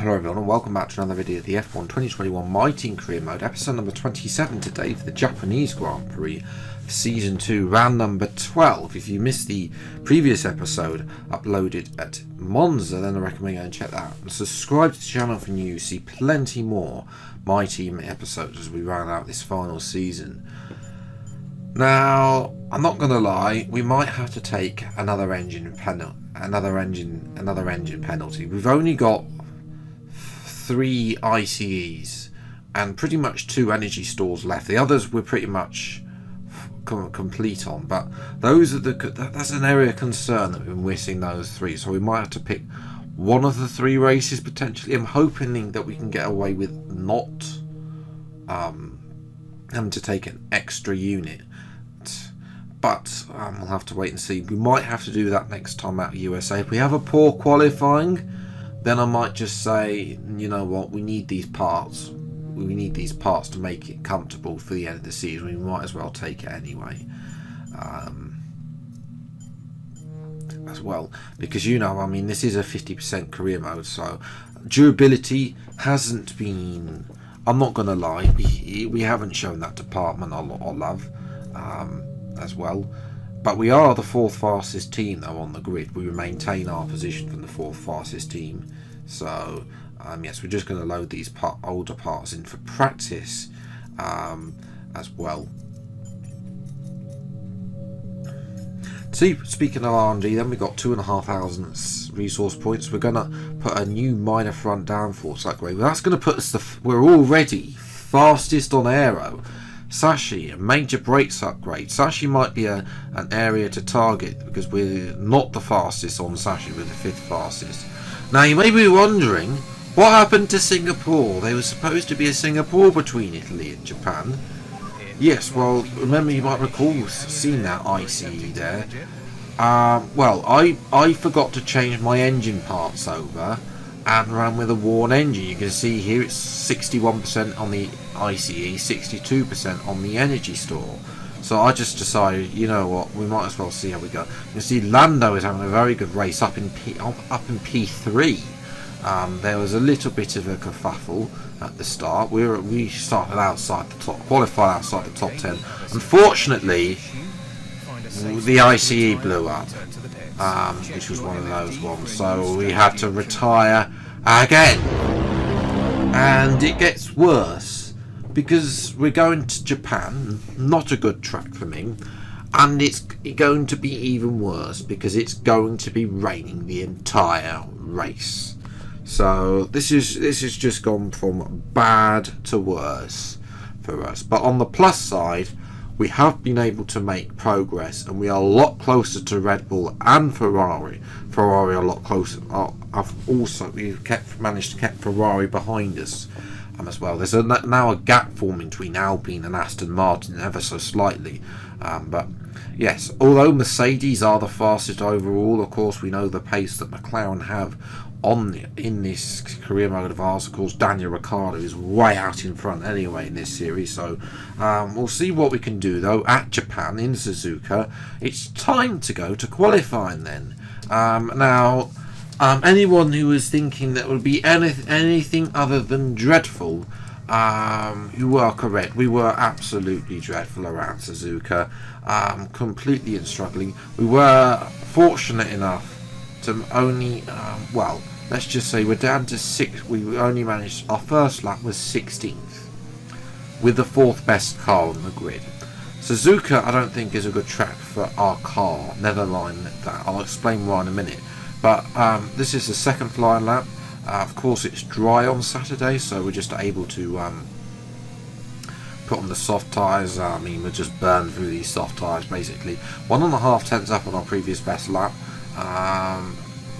Hello everyone and welcome back to another video of the F1 2021 My Team Career Mode, episode number 27 today for the Japanese Grand Prix, Season 2, round number 12. If you missed the previous episode uploaded at Monza, then I recommend you go and check that out. And subscribe to the channel for news, see plenty more My Team episodes as we round out this final season. Now, I'm not going to lie, we might have to take another engine penalty. We've only got 3 ICEs and pretty much 2 energy stores left. The others we're pretty much complete on, but those are that's an area of concern that we're missing those 3. So we might have to pick one of the 3 races potentially. I'm hoping that we can get away with not having to take an extra unit. But we'll have to wait and see. We might have to do that next time out of USA. If we have a poor qualifying, then I might just say, you know what, we need these parts. We need these parts to make it comfortable for the end of the season. We might as well take it anyway. As well. Because, you know, I mean, this is a 50% career mode. So, durability hasn't been... I'm not going to lie. We haven't shown that department a lot of love. As well, but we are the 4th fastest team though on the grid. We maintain our position from the 4th fastest team. So yes, we're just going to load these older parts in for practice as well. See, speaking of R&D, then we got 2,500 resource points. We're going to put a new minor front downforce upgrade. Well, that's going to put us we're already fastest on aero. Sashi, a major brakes upgrade. Sashi might be an area to target because we're not the fastest on Sashi, we're the 5th fastest. Now you may be wondering, what happened to Singapore? There was supposed to be a Singapore between Italy and Japan. Yes, well, remember, you might recall seeing that ICE there. Well, I forgot to change my engine parts over and ran with a worn engine. You can see here it's 61% on the ICE, 62% on the energy store. So I just decided, you know what, we might as well see how we go. You can see Lando is having a very good race up in P3. There was a little bit of a kerfuffle at the start. We started outside the top, qualified outside the top 10. Unfortunately, the ICE blew up. Which was one of those ones, so we had to retire again. And it gets worse because we're going to Japan, not a good track for me, and it's going to be even worse because it's going to be raining the entire race. So this is just gone from bad to worse for us. But on the plus side, we have been able to make progress, and we are a lot closer to Red Bull and Ferrari. Ferrari a lot closer. We've managed to keep Ferrari behind us as well. There's now a gap forming between Alpine and Aston Martin, ever so slightly. But yes, although Mercedes are the fastest overall, of course we know the pace that McLaren have in this career mode of ours. Of course, Daniel Ricciardo is way out in front anyway in this series, so we'll see what we can do though at Japan in Suzuka. It's time to go to qualifying then. Now, anyone who was thinking that would be anything other than dreadful, you were correct. We were absolutely dreadful around Suzuka, completely struggling. We were fortunate enough to only, well, let's just say we're down to 6. We only managed, our first lap was 16th with the 4th best car on the grid. Suzuka I don't think is a good track for our car, never mind that, I'll explain why in a minute. But this is the 2nd flying lap. Of course it's dry on Saturday, so we're just able to put on the soft tyres. I mean, we're just burned through these soft tyres basically. 1.5 tenths up on our previous best lap.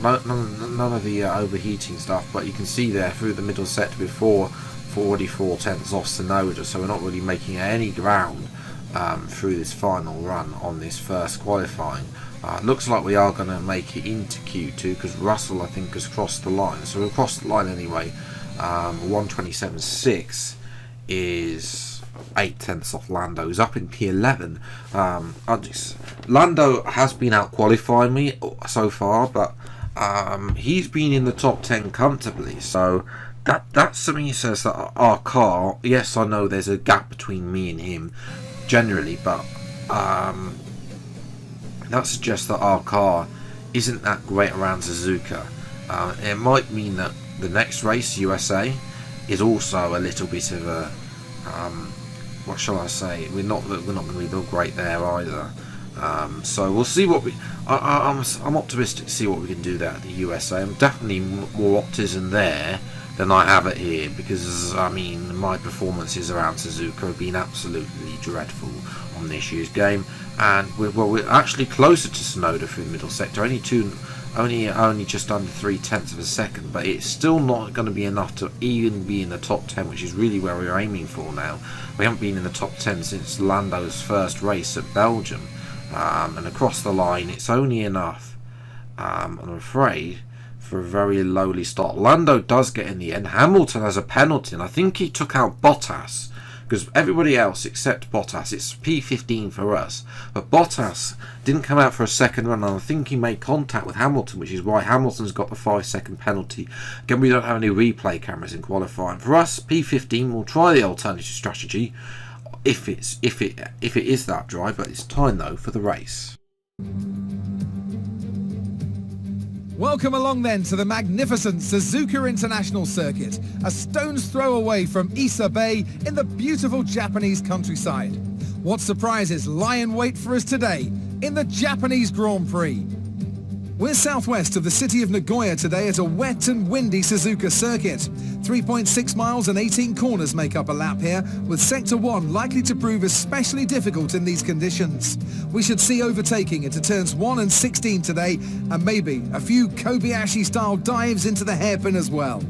None of the overheating stuff, but you can see there through the middle sector before 44 tenths off Sonoda, so we're not really making any ground through this final run on this first qualifying. Looks like we are going to make it into Q2 because Russell I think has crossed the line, so we'll cross the line anyway. 127.6 is 8 tenths off Lando. He's up in P11. Lando has been out qualifying me so far, but he's been in the top 10 comfortably. So that's something that says that our car, yes, I know there's a gap between me and him generally, but that suggests that our car isn't that great around Suzuka. It might mean that the next race, USA, is also a little bit of a what shall I say? We're not going to be real great there either. So we'll see what I'm optimistic to see what we can do there at the USA. I'm definitely more optimism there than I have it here, because I mean my performances around Suzuka have been absolutely dreadful on this year's game, and we're actually closer to Tsunoda through the middle sector, only just under 0.3 of a second, but it's still not going to be enough to even be in the top 10, which is really where we're aiming for now. We haven't been in the top 10 since Lando's first race at Belgium, and across the line it's only enough, I'm afraid, for a very lowly start. Lando does get in the end. Hamilton has a penalty, and I think he took out Bottas, because everybody else except Bottas, it's P15 for us, but Bottas didn't come out for a second run, and I think he made contact with Hamilton, which is why Hamilton's got the 5-second penalty. Again, we don't have any replay cameras in qualifying. For us, P15 will try the alternative strategy if it is that dry, but it's time though for the race. Welcome along then to the magnificent Suzuka International Circuit, a stone's throw away from Issa Bay in the beautiful Japanese countryside. What surprises lie in wait for us today in the Japanese Grand Prix? We're southwest of the city of Nagoya today at a wet and windy Suzuka circuit. 3.6 miles and 18 corners make up a lap here, with Sector 1 likely to prove especially difficult in these conditions. We should see overtaking into turns 1 and 16 today, and maybe a few Kobayashi-style dives into the hairpin as well.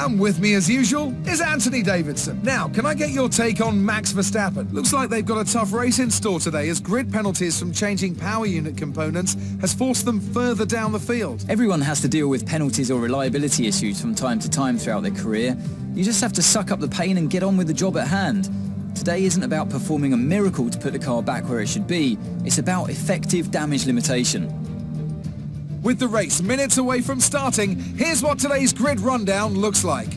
And with me as usual is Anthony Davidson. Now, can I get your take on Max Verstappen? Looks like they've got a tough race in store today, as grid penalties from changing power unit components has forced them further down the field. Everyone has to deal with penalties or reliability issues from time to time throughout their career. You just have to suck up the pain and get on with the job at hand. Today isn't about performing a miracle to put the car back where it should be. It's about effective damage limitation. With the race minutes away from starting, here's what today's grid rundown looks like.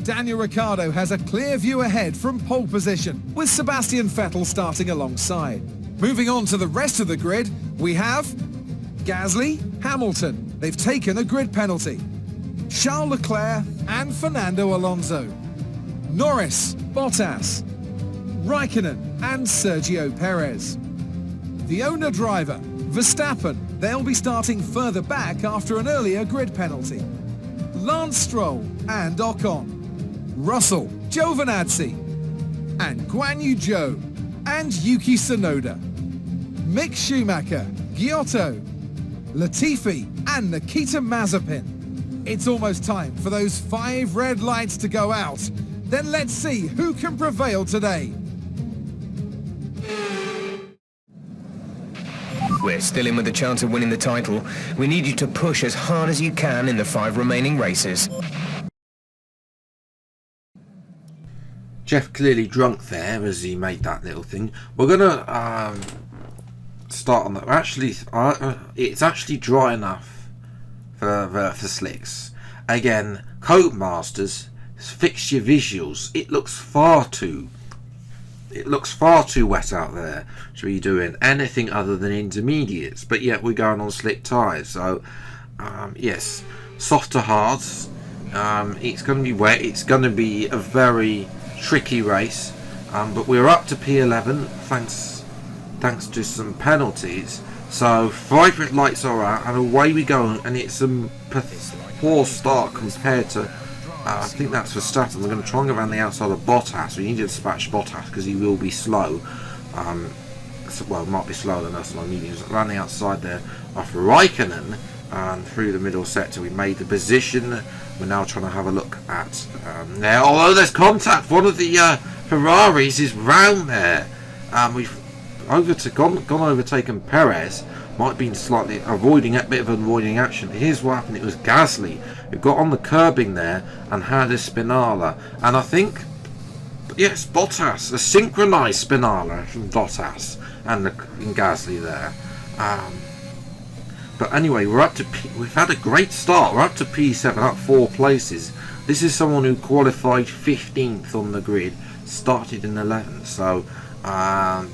Daniel Ricciardo has a clear view ahead from pole position, with Sebastian Vettel starting alongside. Moving on to the rest of the grid, we have Gasly, Hamilton. They've taken a grid penalty. Charles Leclerc and Fernando Alonso. Norris, Bottas, Raikkonen and Sergio Perez. The owner-driver, Verstappen, they'll be starting further back after an earlier grid penalty. Lance Stroll and Ocon. Russell, Giovinazzi and Guan Yu Zhou and Yuki Tsunoda. Mick Schumacher, Giotto, Latifi and Nikita Mazepin. It's almost time for those 5 red lights to go out. Then let's see who can prevail today. We're still in with a chance of winning the title. We need you to push as hard as you can in the 5 remaining races. Jeff clearly drunk there as he made that little thing. We're gonna start on that. Actually, it's actually dry enough for slicks. Again, Codemasters, fix your visuals. It looks far too wet out there to be doing anything other than intermediates, but yet we're going on slick tyres. So yes, soft to hards. It's going to be wet. It's going to be a very tricky race, but we're up to P11 thanks to some penalties. So 5 red lights are out and away we go, and it's a poor start compared to I think that's Verstappen. We're going to try and go around the outside of Bottas. We need to dispatch Bottas because he will be slow. Well, might be slower than us on mediums. Around the outside there after Raikkonen, through the middle sector. We made the position. We're now trying to have a look at there. Although there's contact, one of the Ferraris is round there. We've overtaken Perez. Might have been slightly avoiding a bit of avoiding action. Here's what happened. It was Gasly who got on the curbing there and had a spinala. And I think, yes, Bottas, a synchronised spinala from Bottas and Gasly there. But anyway, we've had a great start. We're up to P7, up 4 places. This is someone who qualified 15th on the grid, started in 11th. So,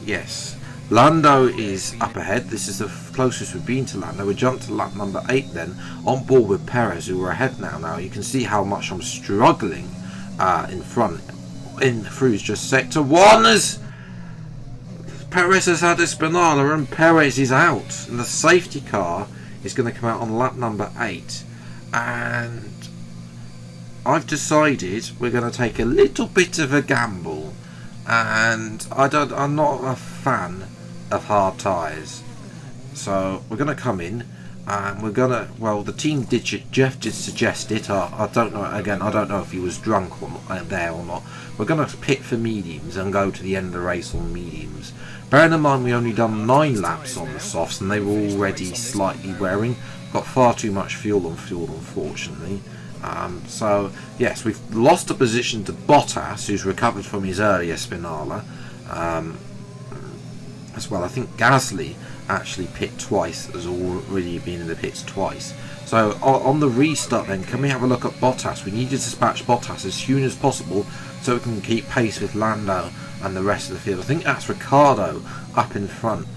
yes, Lando is up ahead. This is the closest we've been to Lando. We jumped to lap number 8 then, on board with Perez, who are ahead now. Now you can see how much I'm struggling in front. In through just sector 1 as Perez has had a Spinala and Perez is out. And the safety car is going to come out on lap number 8. And I've decided we're going to take a little bit of a gamble. And I'm not a fan of hard tyres. So we're going to come in and we're going to, well, the team Jeff did suggest it. I don't know, again, I don't know if he was drunk or not, there or not. We're going to pit for mediums and go to the end of the race on mediums. Bearing in mind we only done 9 laps on the softs and they were already slightly wearing. Got far too much fuel on fuel, unfortunately. So yes, we've lost a position to Bottas, who's recovered from his earlier Spinala. As well, I think Gasly actually pit twice, has already been in the pits twice. So on the restart then, can we have a look at Bottas? We need to dispatch Bottas as soon as possible so we can keep pace with Lando and the rest of the field. I think that's Ricciardo up in front,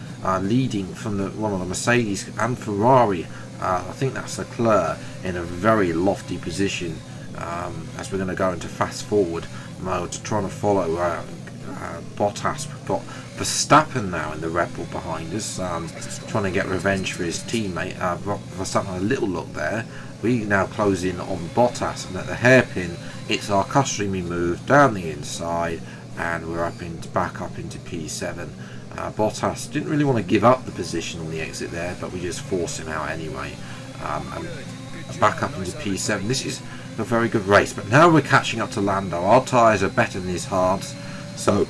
leading from one of the Mercedes and Ferrari. I think that's Leclerc in a very lofty position as we're going to go into fast forward mode to try to follow Bottas. We've got Verstappen now in the Red Bull behind us, trying to get revenge for his teammate. Verstappen, a little look there. We now close in on Bottas, and at the hairpin, it's our customary move down the inside, and we're back up into P7. Bottas didn't really want to give up the position on the exit there, but we just force him out anyway. And back up into P7. This is a very good race, but now we're catching up to Lando. Our tyres are better than his hards, so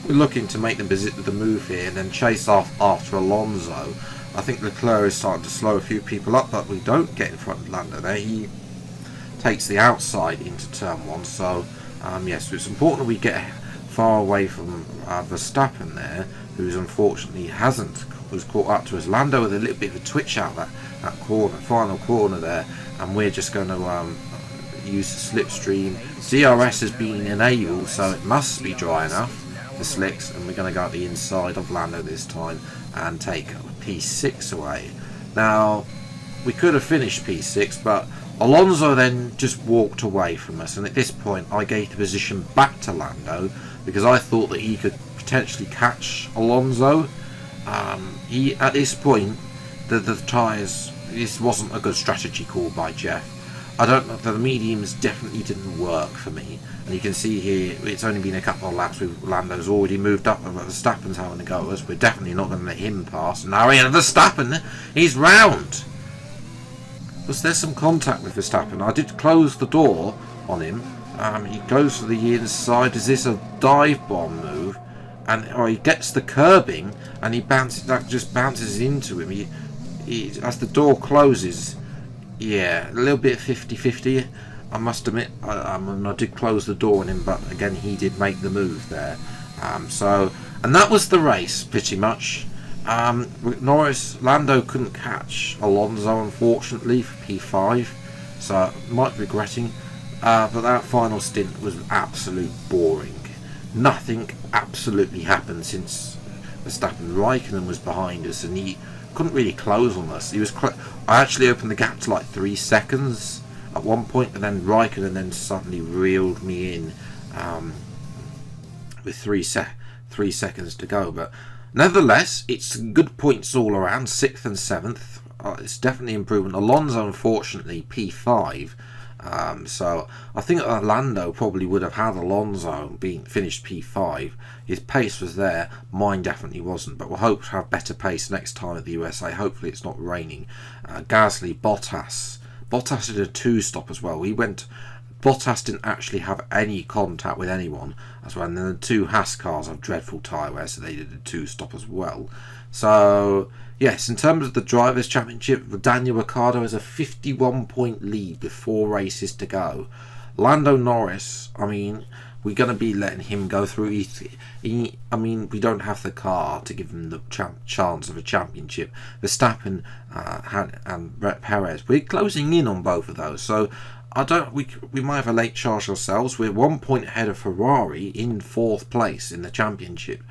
we're looking to make the move here and then chase off after Alonso. I think Leclerc is starting to slow a few people up, but we don't get in front of Lando there. He takes the outside into turn 1, so yes, it's important we get far away from Verstappen there, who's unfortunately was caught up to us. Lando with a little bit of a twitch out that corner, final corner there, and we're just going to use the slipstream. DRS has been enabled, so it must be dry enough, the slicks, and we're going to go at the inside of Lando this time and take P6 away. Now, we could have finished P6, but Alonso then just walked away from us, and at this point I gave the position back to Lando because I thought that he could potentially catch Alonso. At this point, the tyres, this wasn't a good strategy call by Jeff. I don't know, the mediums definitely didn't work for me, and you can see here it's only been a couple of laps with Lando's already moved up, but Verstappen's having to go at us. We're definitely not going to let him pass. Now Verstappen, he's round. Was there some contact with Verstappen? I did close the door on him. He goes to the inside. Is this a dive bomb move? And he gets the curbing and just bounces into him. As the door closes, yeah, a little bit 50-50. I must admit, I did close the door on him, but again, he did make the move there. And that was the race, pretty much. Lando couldn't catch Alonso, unfortunately, for P5, so might be regretting. But that final stint was absolute boring. Nothing absolutely happened since Verstappen. Raikkonen was behind us, and he couldn't really close on us. I actually opened the gap to like 3 seconds at one point, and then Raikkonen then suddenly reeled me in with 3 seconds to go. But nevertheless, it's good points all around, 6th and 7th. It's definitely improvement. Alonso, unfortunately, P5. So I think Lando probably would have had Alonso being finished P5. His pace was there, mine definitely wasn't, but we'll hope to have better pace next time at the USA. Hopefully it's not raining. Gasly, Bottas did a 2-stop as well. Bottas didn't actually have any contact with anyone as well, and then the 2 Haas cars have dreadful tyre wear, so they did a 2-stop as well. So yes, in terms of the Drivers' Championship, Daniel Ricciardo has a 51-point lead with 4 races to go. Lando Norris, I mean, we're going to be letting him go through. I mean, we don't have the car to give him the chance of a championship. Verstappen and Perez, we're closing in on both of those. So we might have a late charge ourselves. We're 1 point ahead of Ferrari in 4th place in the championship.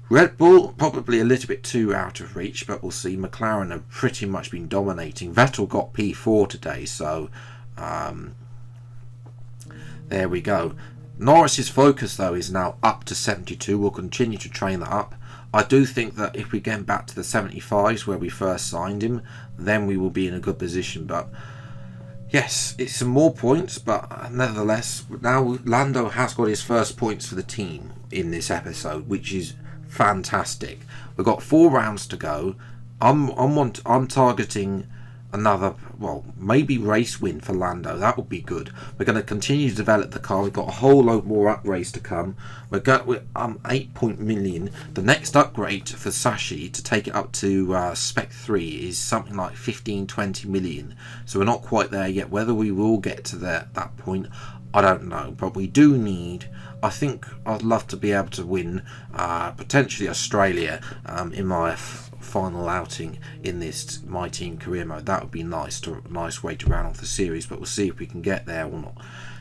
Red Bull probably a little bit too out of reach, but we'll see. McLaren have pretty much been dominating. Vettel got P4 today, so there we go. Norris's focus though is now up to 72. We'll continue to train that up. I do think that if we get back to the 75s where we first signed him, then we will be in a good position. But yes, it's some more points, but nevertheless, now Lando has got his first points for the team in this episode, which is fantastic. We've got 4 rounds to go. I'm targeting another, well, maybe race win for Lando. That would be good. We're going to continue to develop the car. We've got a whole load more upgrades to come. We're 8 million. The next upgrade for Sashi to take it up to Spec 3 is something like 15-20 million. So we're not quite there yet. Whether we will get to that point, I don't know. But we do need, I think I'd love to be able to win potentially Australia in my final outing in this My Team career mode. That would be nice way to round off the series, but we'll see if we can get there or not.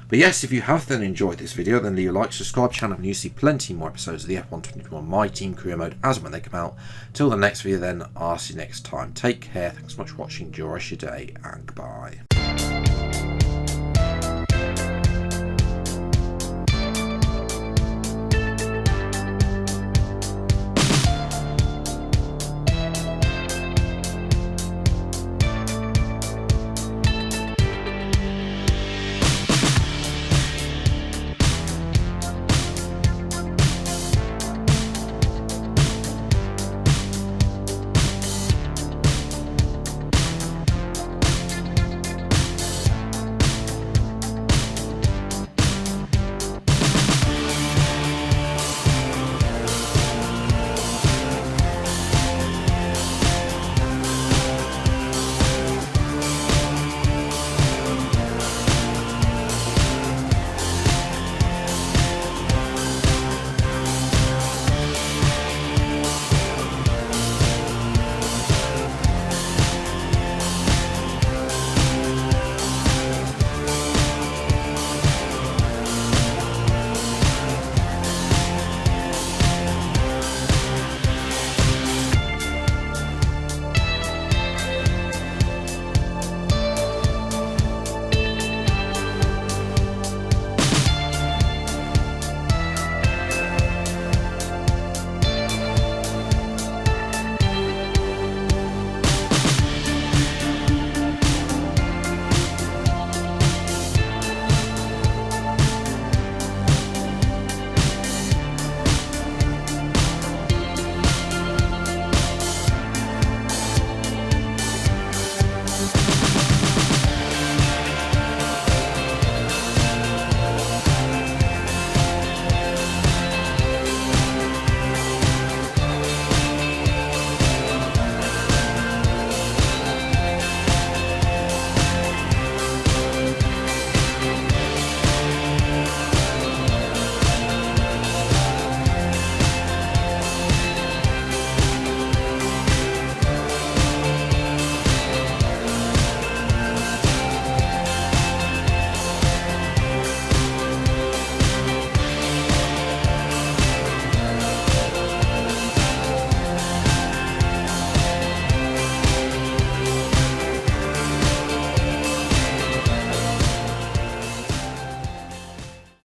But yes, if you have then enjoyed this video, then leave a like, subscribe channel, and you see plenty more episodes of the F1 2021 My Team career mode as and when they come out. Till the next video then, I'll see you next time. Take care, thanks so much for watching, enjoy your day, and goodbye.